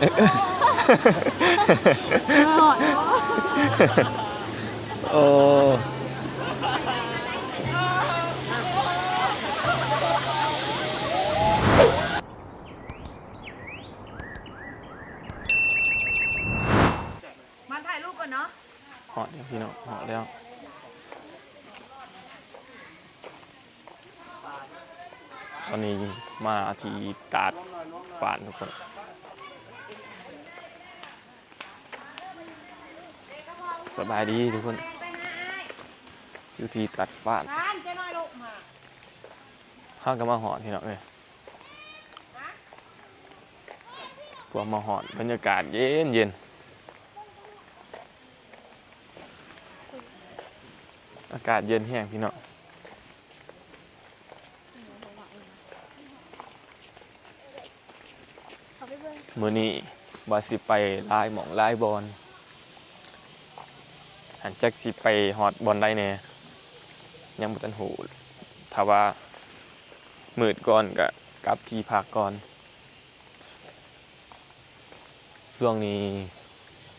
โอ้มาถ่ายรูปก่อนเนาะเหาะเดี๋ยวพี่น้องเหาะแล้วตอนนี้มาที่ตาดฝานทุกคนสบายดีทุกคนอยู่ที่ตาดฝานข้างก็มาหอนพี่น้องเลยพวกมาหอนบรรยากาศเย็นเย็นอากาศเย็นแห้งพี่น้องมื้อนี้ว่าสิไปลายหม่องลายบอลหันจักสิไปฮอดบอลได้แน่ยังบ่ทันฮู้ถ้าว่ามืดก่อนก็กลับที่พักก่อนช่วงนี้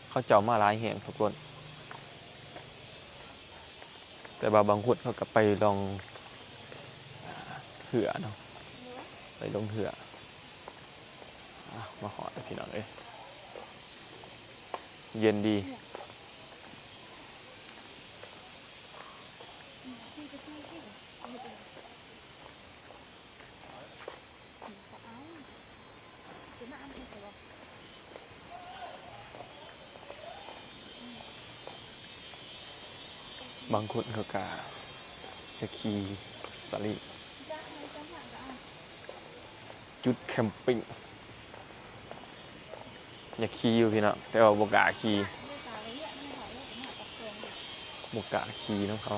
เขาเจ้ามาหลายแห่งทุกคนแต่บางคนเขาก็ไปลองเหือเนาะไปลงเหือมาหอดพี่น้องเอ้ยเย็นดีบางคนเขาก็จะขี่สลีจุดแคมปิ้งอยากขี่อยู่พี่น้องแต่ว่าบกล้าขี่บกล้าขี่น้องเขา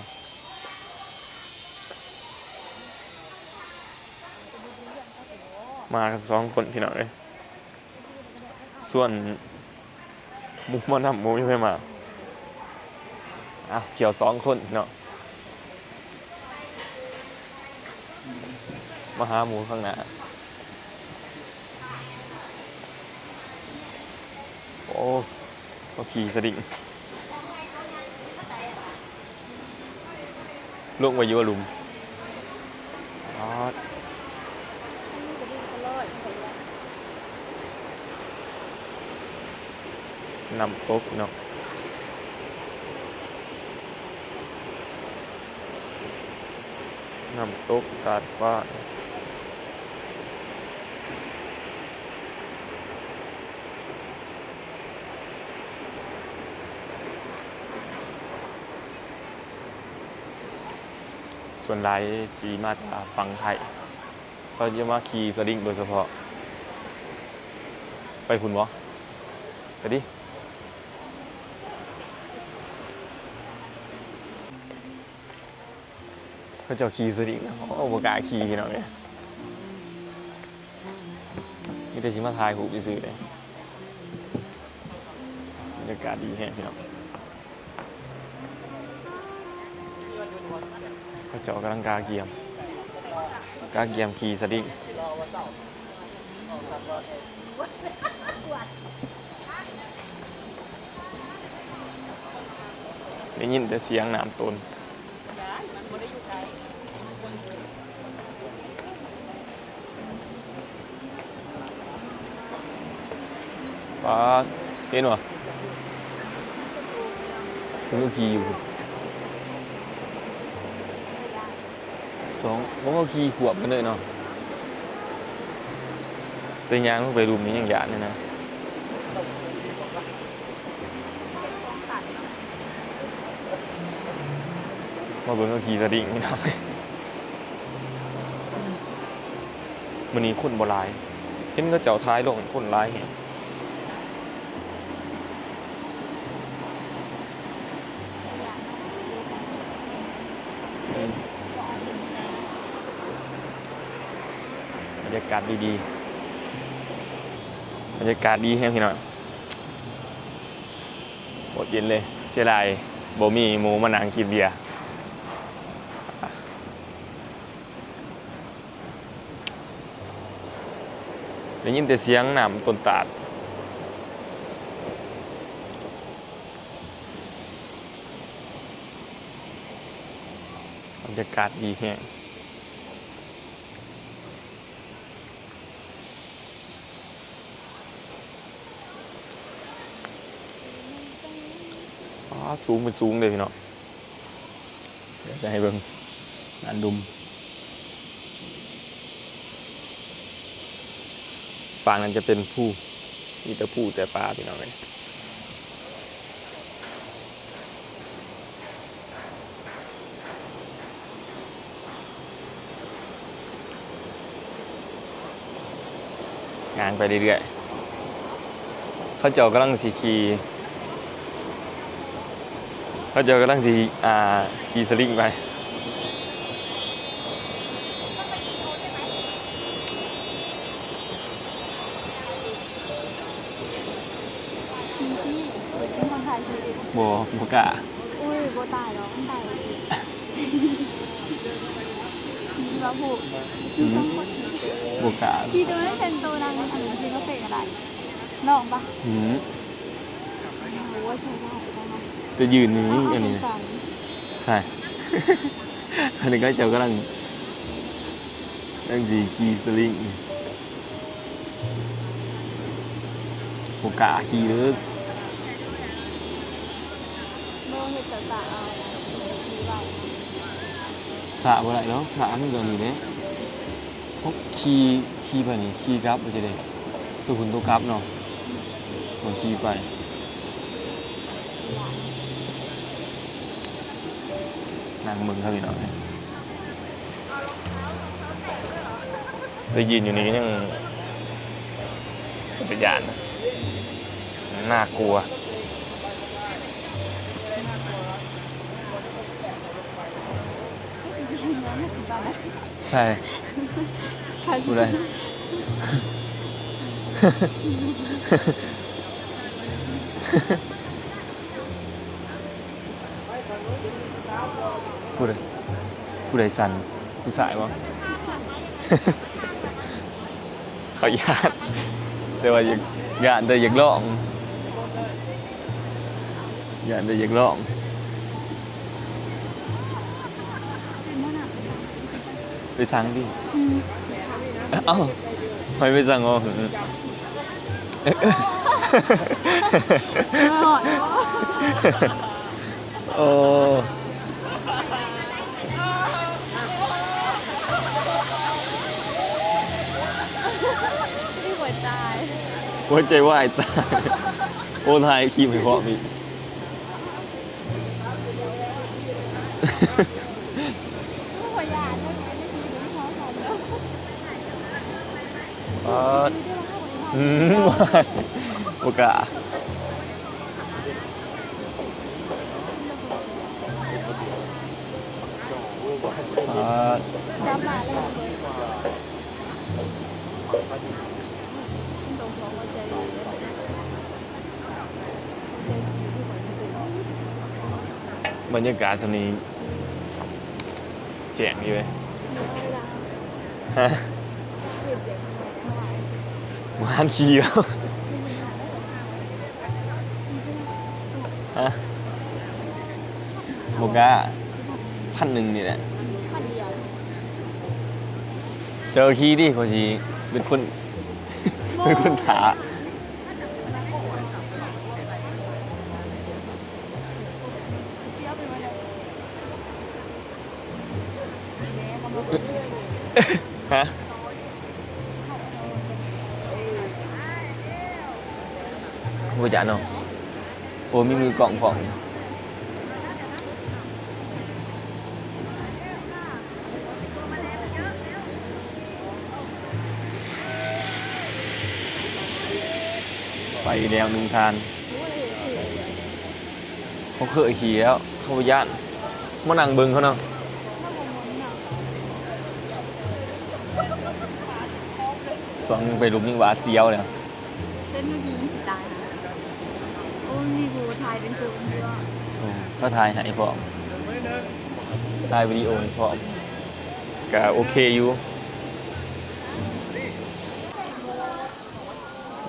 มากัน2 คนพี่น้องเลยส่วนหมูมานำหมูยังไม่มาเที่ยว2 คนเนาะมาหาหมูข้างหน้าโอ้ก็ขี่สดิ่งลงไปอยู่หลุมนำตกเนาะนำตกตาดฟ้าส่วนหลายสีมาจากฝั่งไทยเขาจะมาขี่สลิงโดยเฉพาะไปคุณวะไปดิเขาจะขี่สลิงโอ้โหกล้าขี่พี่น้องเลยนี่แต่ชิมาทายหูไปซื้อเลยบรรยากาศดีแฮะพี่น้องเขาจะกำลังกาเกียมขี่สลิงได้ยินแต่เสียงน้ำต้นป้าเห็นวะคุณก็ขี่อยู่ผมก็ขี่ขวบกันเลยเนาะแต่ยางลงไปรูมนี้ยังหยาดเลยนะมาเบิ่งก็ขี่สดิ่งนี่เนาะวันนี้คนบ่หลายเห็นก็เจ้าท้ายลงคนหลายเห็นบรรยากาศดีๆบรรยากาศดีแฮะพี่น้องหมดเย็นเลยเสียดายบ่มีหมูมานั่งกินเบียร์ได้ยินแต่เสียงน้ำต้นตาด บรรยากาศดีแฮงสูงเป็นสูงเลยพี่น้องเดี๋ยวจะให้เบิ่งอันดุมฝั่งนั้นจะเป็นผู้มีแต่ผู้แต่ปลาพี่น้องเลยงานไปเรื่อยๆเขาเจ้ากำลังสีขี่เขาเจ้ากำลังสีขี่สลิงไปเป็นคนไทยคือ โบกะ อุ้ยโบตายแล้วมันตายเราผูกคือต้องคน โบกะ ที่ตัวนั้นเป็นตัวนางอันนี้ที่เขาเป็นอะไรน้องปะโอ้ยใช่ได้ได้ไหม จะยืนนี้อันนี้ สั่น ใช่ อันนี้ก็เจ้ากำลังสีขี่สลิงโบกะขี่เลิก โบเห็ดตาเอามีใบ สระบ่ได้แล้วสระมันก็นี่เด้พวกขี่ไปนี่ขี่กลับบ่จะได้ตัวคุณตัวกลับเนาะผมขี่ไปนั่งมึงเท่านี้เนาะจะยืนอยู่นี่ก็ยังเป็นยานนะน่ากลัวใช่พูดได้พูดได้สั่นผู้สายวะ เขาญาติแต่ว่าญาติแต่อยากลองญาติแต่อยากลองไปสั่งดิเอ้าทำไมไม่สั่งอ๋อโอ้ที่หัวใจ หัวใจวายตายโอ้ทายคีมให้พ่อมีหัวยาด้วยไม่ได้กินไม่พอสอนแล้วว้ายโอกาจับมาเลยตรงหัวใจบรรยากาศสำนี้แจ๋งอยู่เลยฮะหวานขี้แล้วฮะโบกา1,000นี่แหละ พันเดียว เจอขี้ดิเขาชีเป็นคน เป็นคนถาฮะโบจ่าเนาะโอ้มีมือกล่องของไปแล้วหนึ่งทานเขาเคยขี่แล้วเขาไปย่านมานั่งเบิ่งเขาเนาะสองไปลุกยิ่งหวาดเสียวเลย เต้นเมื่อกี้ยิ่งสิตายนะโอ้มีบูไทยเป็นตัวเยอะ ก็ถ่ายให้พร้อมถ่ายวิดีโอให้พร้อมก็โอเคอยู่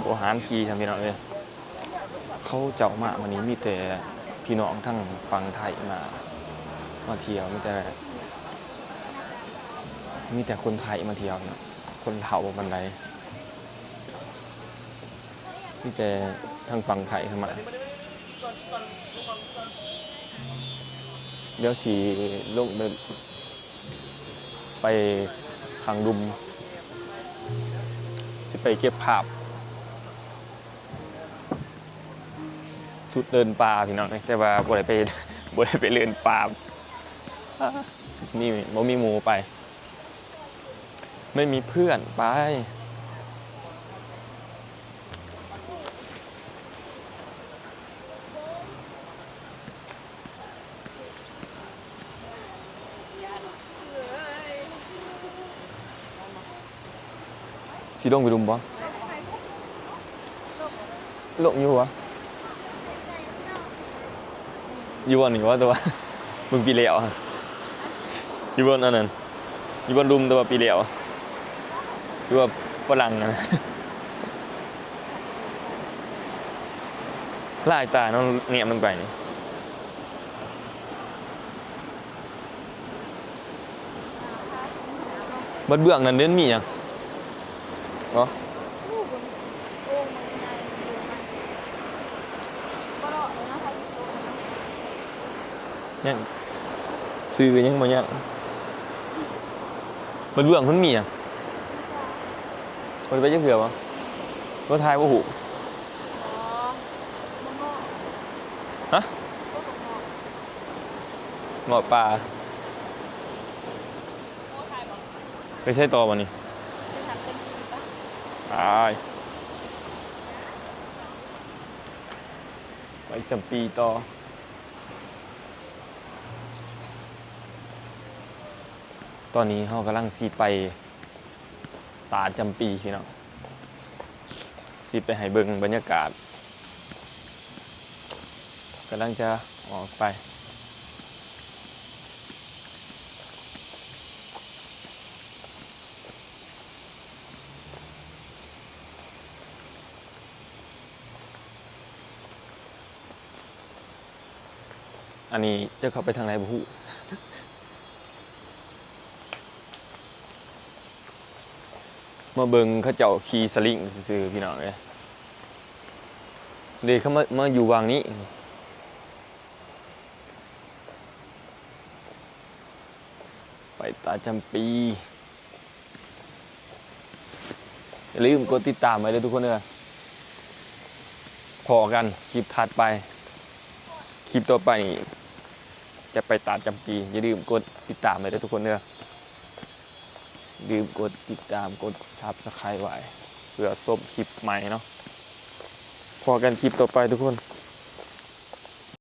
โอาหารขี่ทำพี่น้องเลยเขาเจ้ามาวันนี้มีแต่พี่น้องทั้งฝั่งไทยมาเที่ยวมีแต่ มีแต่คนไทยมาเที่ยวนะคนเฒ่าบันไดมีแต่ทางฝั่งไทยเข้ามาเดี๋ยวสีลงเดินไปขังดุมสิไปเก็บภาพสุดเดินป่าพี่น้องแต่ว่าบ่ได้ไปบ่ได้ไปเดินป่าบ่มีหมู่ไปไม่มีเพื่อนไปสิลงไปดุมบ่ลงอยู่วะอยู่บนนี่วะตัวมึงปีเหลียวอยู่บนอันนั้นอยู่บนดุมตัวปีเหลียวอยู่ว่าฝรั่งนะลายตาน้องเงียบลงไปนี่บัดเบื้องนั้นเด่นมีหยังเนาะยังซื้อยังบ่ยังบัดเบื้องมันมีหยังมันไปจักเทื่อบ่บ่ทายบ่ฮู้ฮะเงาะป่าไปใช้ต่อบ่นี่ไปจำปีต่อตอนนี้เรากำลังสิไปตาจำปีพี่น้องสิไปให้เบิ่งบรรยากาศกำลังจะออกไปอันนี้จะเข้าไปทางไหนบ่ฮู้มาเบิ่งเขาเจ้าขี่สลิงซื่อๆพี่น้องเอ้ยเลยเขามาอยู่วางนี้ไปตาจำปีอย่าลืมกดติดตามไว้เลยทุกคนเด้อพอกันคลิปถัดไปคลิปต่อไปนี่จะไปตาจำปีอย่าลืมกดติดตามไว้เลยทุกคนเด้อลืมกดติดตามกด Subscribe ไว้เพื่อชมคลิปใหม่เนาะพอกันคลิปต่อไปทุกคน